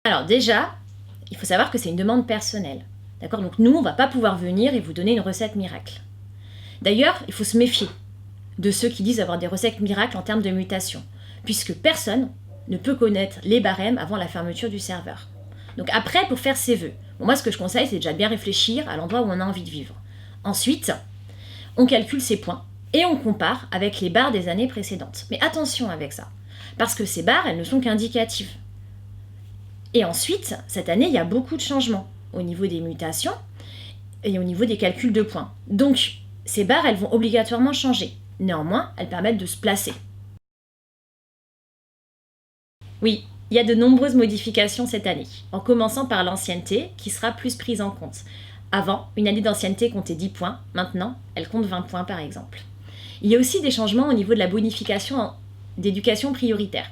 Alors déjà, il faut savoir que c'est une demande personnelle. D'accord? Donc nous, on ne va pas pouvoir venir et vous donner une recette miracle. D'ailleurs, il faut se méfier de ceux qui disent avoir des recettes miracles en termes de mutation, puisque personne ne peut connaître les barèmes avant la fermeture du serveur. Donc après, pour faire ses vœux, moi ce que je conseille, c'est déjà de bien réfléchir à l'endroit où on a envie de vivre. Ensuite, on calcule ses points et on compare avec les barres des années précédentes. Mais attention avec ça, parce que ces barres, elles ne sont qu'indicatives. Et ensuite, cette année, il y a beaucoup de changements au niveau des mutations et au niveau des calculs de points. Donc, ces barres, elles vont obligatoirement changer. Néanmoins, elles permettent de se placer. Oui, il y a de nombreuses modifications cette année, en commençant par l'ancienneté, qui sera plus prise en compte. Avant, une année d'ancienneté comptait 10 points, maintenant, elle compte 20 points par exemple. Il y a aussi des changements au niveau de la bonification d'éducation prioritaire.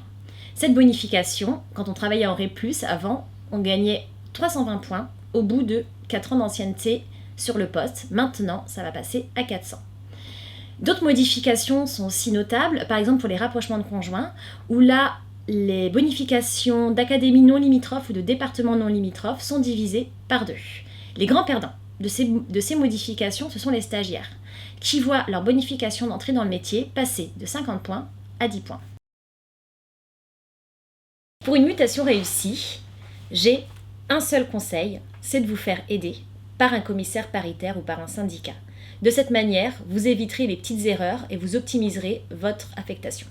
Cette bonification, quand on travaillait en RE+, avant, on gagnait 320 points au bout de 4 ans d'ancienneté sur le poste. Maintenant, ça va passer à 400. D'autres modifications sont aussi notables, par exemple pour les rapprochements de conjoints, où là, les bonifications d'académies non limitrophes ou de départements non limitrophes sont divisées par 2. Les grands perdants de ces modifications, ce sont les stagiaires, qui voient leur bonification d'entrée dans le métier passer de 50 points à 10 points. Pour une mutation réussie, j'ai un seul conseil, c'est de vous faire aider par un commissaire paritaire ou par un syndicat. De cette manière, vous éviterez les petites erreurs et vous optimiserez votre affectation.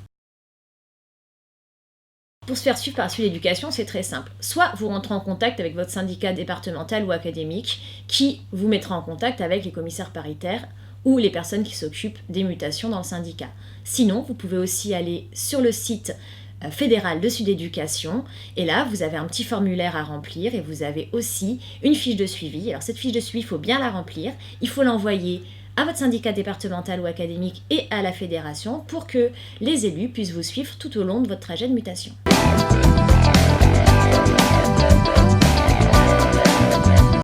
Pour se faire suivre par la suite d'éducation, c'est très simple. Soit vous rentrez en contact avec votre syndicat départemental ou académique qui vous mettra en contact avec les commissaires paritaires ou les personnes qui s'occupent des mutations dans le syndicat. Sinon, vous pouvez aussi aller sur le site fédéral de Sud Éducation et là, vous avez un petit formulaire à remplir et vous avez aussi une fiche de suivi. Alors cette fiche de suivi, il faut bien la remplir. Il faut l'envoyer à votre syndicat départemental ou académique et à la fédération pour que les élus puissent vous suivre tout au long de votre trajet de mutation.